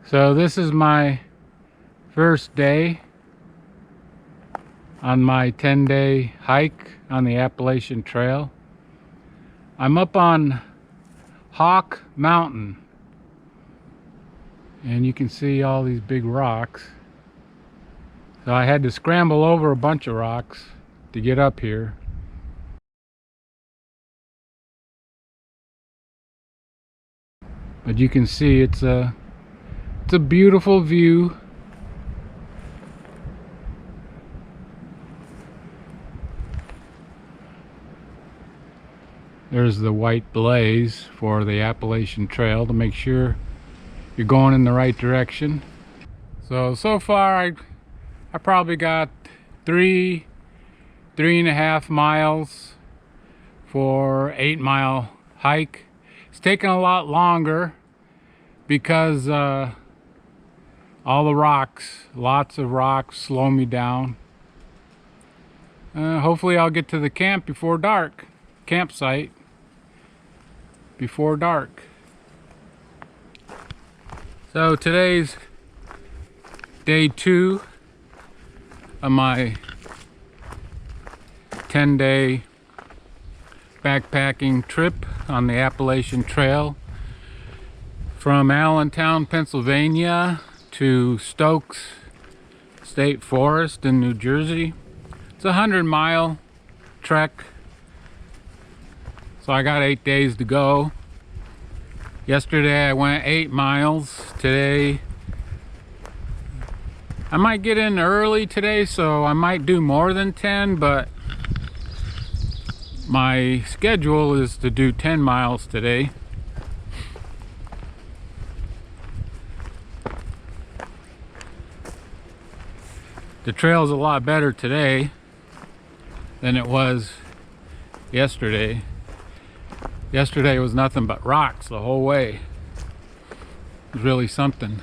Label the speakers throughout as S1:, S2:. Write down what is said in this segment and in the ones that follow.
S1: So this is my first day on my 10-day hike on the Appalachian Trail. I'm up on Hawk Mountain, and you can see all these big rocks. So I had to scramble over a bunch of rocks to get up here. But you can see it's a beautiful view. There's the white blaze for the Appalachian Trail to make sure you're going in the right direction. So far I probably got three and a half miles for 8-mile hike. It's taken a lot longer because all the rocks, lots of rocks, slow me down. Hopefully I'll get to the campsite before dark. So today's day 2 of my 10-day backpacking trip on the Appalachian Trail from Allentown, Pennsylvania to Stokes State Forest in New Jersey. It's a 100-mile trek. So I got 8 days to go. Yesterday I went 8 miles. Today I might get in early today, so I might do more than 10, but my schedule is to do 10 miles today. The trail's a lot better today than it was yesterday. Yesterday was nothing but rocks the whole way. It was really something.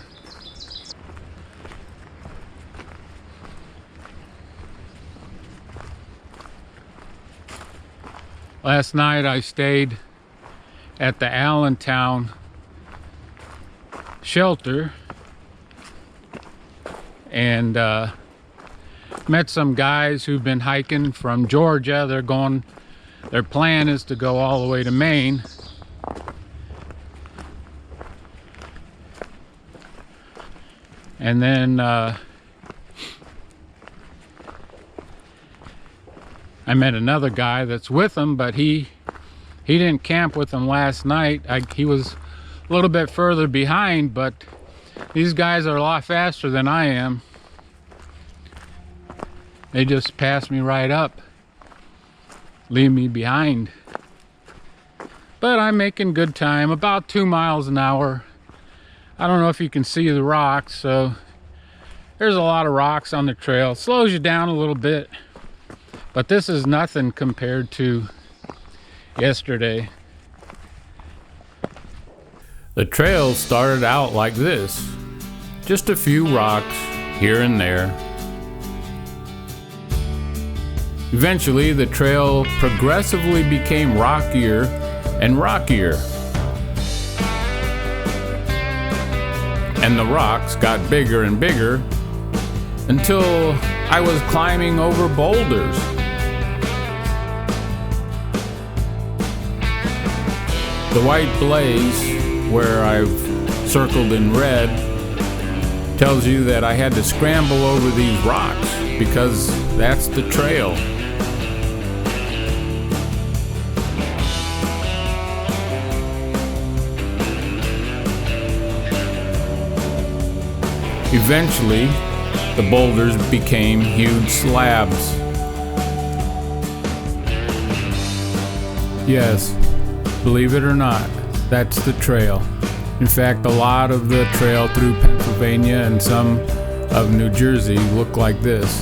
S1: Last night I stayed at the Allentown shelter and met some guys who've been hiking from Georgia. Their plan is to go all the way to Maine. And then I met another guy that's with them, but he didn't camp with them last night. He was a little bit further behind, but these guys are a lot faster than I am. They just passed me right up, leave me behind. But I'm making good time, about 2 miles an hour. I don't know if you can see the rocks, so there's a lot of rocks on the trail. It slows you down a little bit, but this is nothing compared to yesterday. The trail started out like this, just a few rocks here and there. Eventually, the trail progressively became rockier and rockier. And the rocks got bigger and bigger until I was climbing over boulders. The white blaze, where I've circled in red, tells you that I had to scramble over these rocks because that's the trail. Eventually, the boulders became huge slabs. Yes, believe it or not, that's the trail. In fact, a lot of the trail through Pennsylvania and some of New Jersey look like this.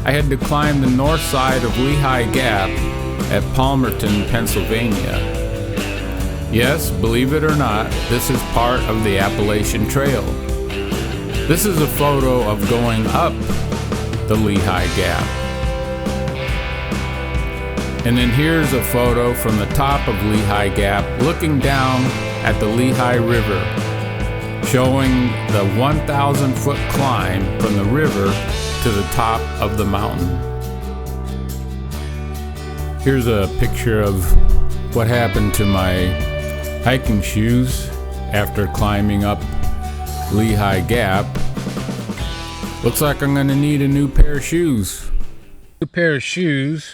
S1: I had to climb the north side of Lehigh Gap at Palmerton, Pennsylvania. Yes, believe it or not, this is part of the Appalachian Trail. This is a photo of going up the Lehigh Gap. And then here's a photo from the top of Lehigh Gap looking down at the Lehigh River. showing the 1,000-foot climb from the river to the top of the mountain. Here's a picture of what happened to my hiking shoes after climbing up Lehigh Gap. Looks like I'm gonna need a new pair of shoes. New pair of shoes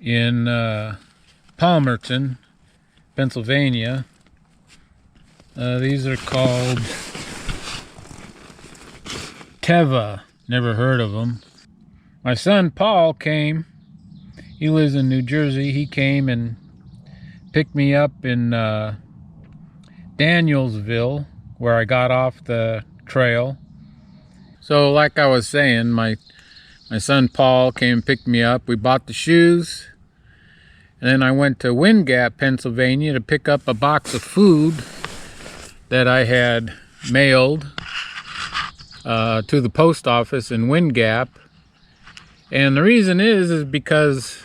S1: in Palmerton, Pennsylvania. These are called Teva. Never heard of them. My son Paul came. He lives in New Jersey. He came and picked me up in Danielsville, where I got off the trail. So like I was saying, my son Paul came and picked me up. We bought the shoes. And then I went to Wind Gap, Pennsylvania to pick up a box of food that I had mailed to the post office in Wind Gap. And the reason is because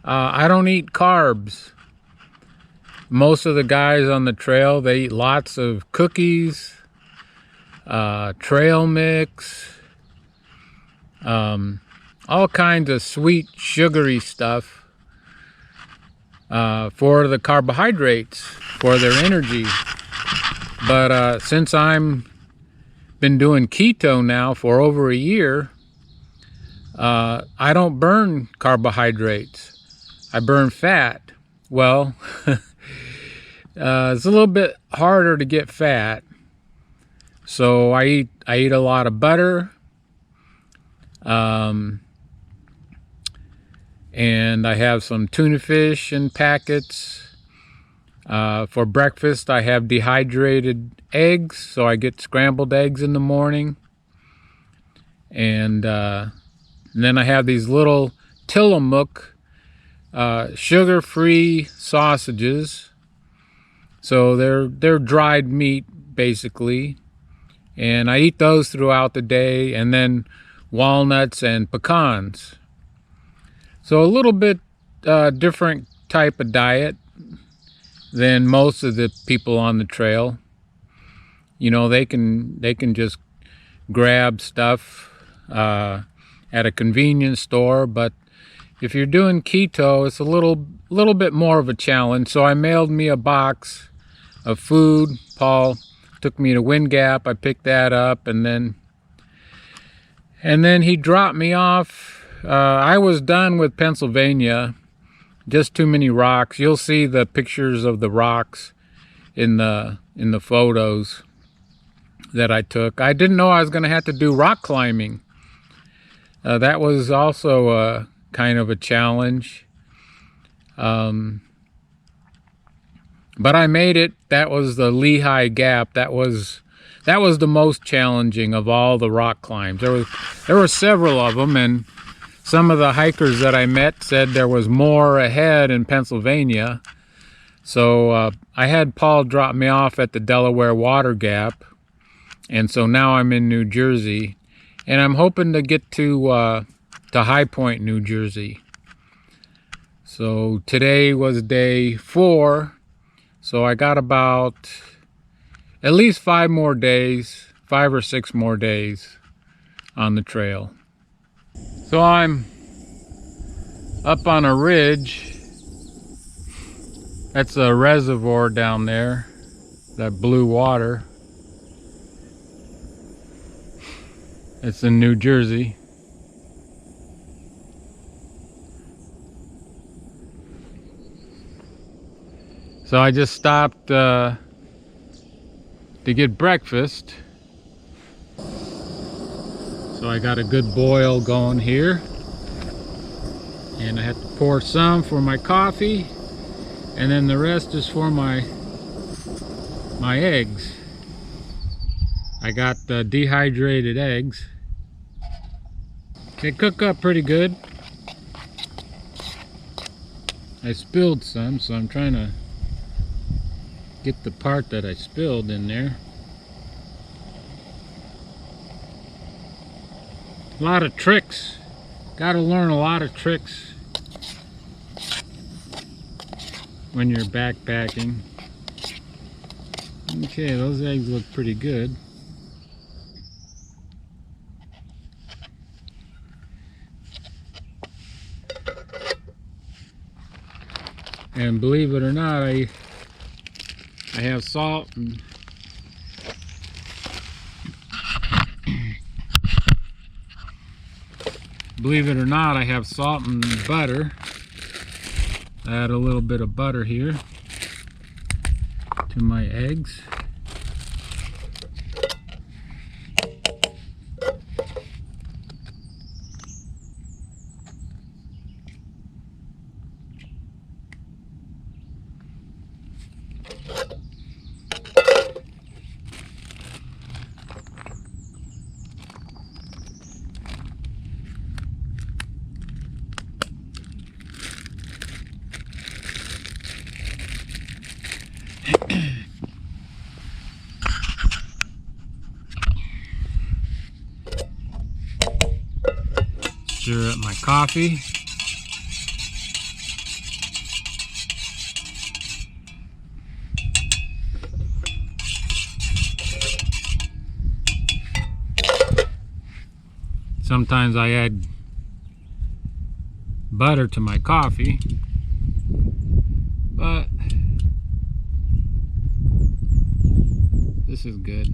S1: I don't eat carbs. Most of the guys on the trail, they eat lots of cookies, trail mix, all kinds of sweet, sugary stuff for the carbohydrates, for their energy. But since I'm been doing keto now for over a year, I don't burn carbohydrates. I burn fat. Well, it's a little bit harder to get fat. So I eat a lot of butter. And I have some tuna fish in packets. For breakfast, I have dehydrated eggs, so I get scrambled eggs in the morning. And then I have these little Tillamook sugar-free sausages. So they're dried meat, basically. And I eat those throughout the day, and then walnuts and pecans. So a little bit different type of diet than most of the people on the trail. You know, they can just grab stuff at a convenience store, but if you're doing keto, it's a little bit more of a challenge. So I mailed me a box of food. Paul took me to Wind Gap. I picked that up, and then he dropped me off. I was done with Pennsylvania. Just too many rocks. You'll see the pictures of the rocks in the photos that I took. I didn't know I was going to have to do rock climbing. That was also a kind of a challenge. But I made it. That was the Lehigh Gap. That was the most challenging of all the rock climbs. There were several of them, and some of the hikers that I met said there was more ahead in Pennsylvania. So I had Paul drop me off at the Delaware Water Gap. And so now I'm in New Jersey. And I'm hoping to get to High Point, New Jersey. So today was day 4. So I got about at least 5 or 6 more days on the trail. So I'm up on a ridge. That's a reservoir down there, that blue water. It's in New Jersey. So I just stopped to get breakfast. So I got a good boil going here, and I have to pour some for my coffee, and then the rest is for my eggs. I got dehydrated eggs. They cook up pretty good. I spilled some, so I'm trying to get the part that I spilled in there. A lot of tricks. Got to learn a lot of tricks when you're backpacking. Okay, those eggs look pretty good. And believe it or not, I have salt and believe it or not, I have salt and butter. Add a little bit of butter here to my eggs. Stir up my coffee. Sometimes I add butter to my coffee, but this is good.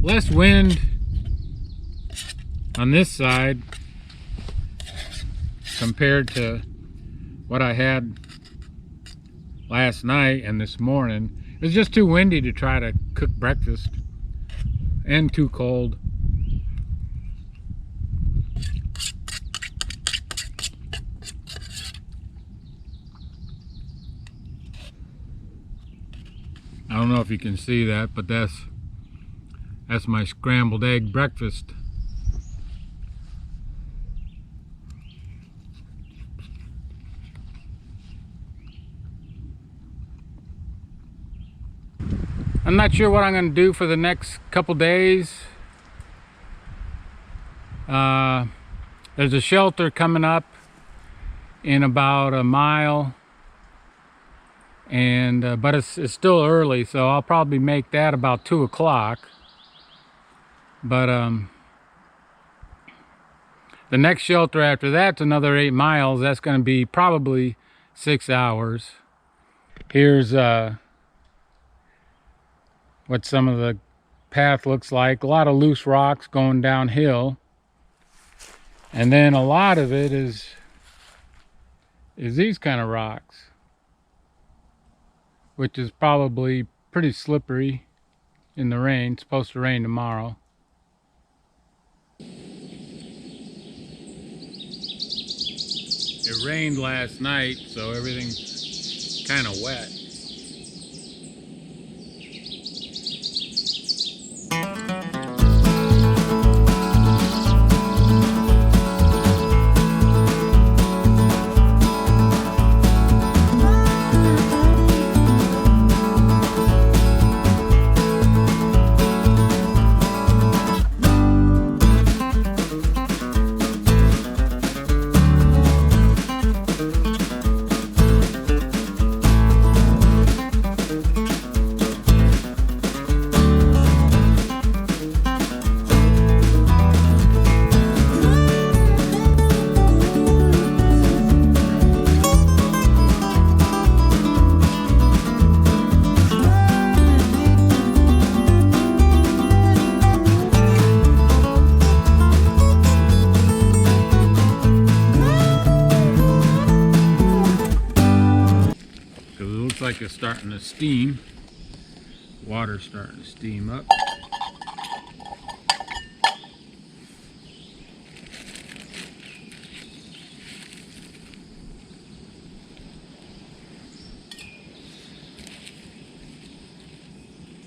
S1: Less wind on this side compared to what I had last night and this morning. It was just too windy to try to cook breakfast and too cold. I don't know if you can see that, but that's my scrambled egg breakfast. I'm not sure what I'm going to do for the next couple days. There's a shelter coming up in about a mile, and but it's still early, so I'll probably make that about 2 o'clock. But the next shelter after that's another 8 miles. That's going to be probably 6 hours. Here's what some of the path looks like. A lot of loose rocks going downhill, and then a lot of it is these kind of rocks, which is probably pretty slippery in the rain. It's supposed to rain tomorrow. It rained last night, so everything's kind of wet. Like it's starting to steam. Water's starting to steam up.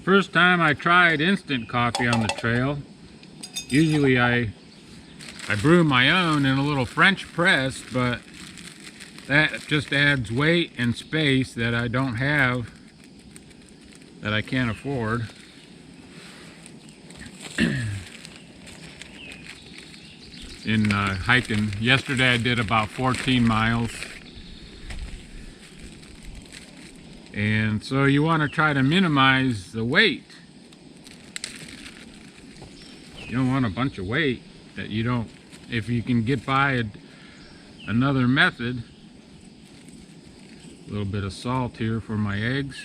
S1: First time I tried instant coffee on the trail. Usually I brew my own in a little French press, but that just adds weight and space that I don't have, that I can't afford. In hiking, yesterday I did about 14 miles. And so you want to try to minimize the weight. You don't want a bunch of weight that you don't, if you can get by another method. A little bit of salt here for my eggs.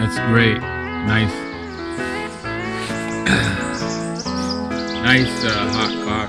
S1: That's great. Nice hot coffee.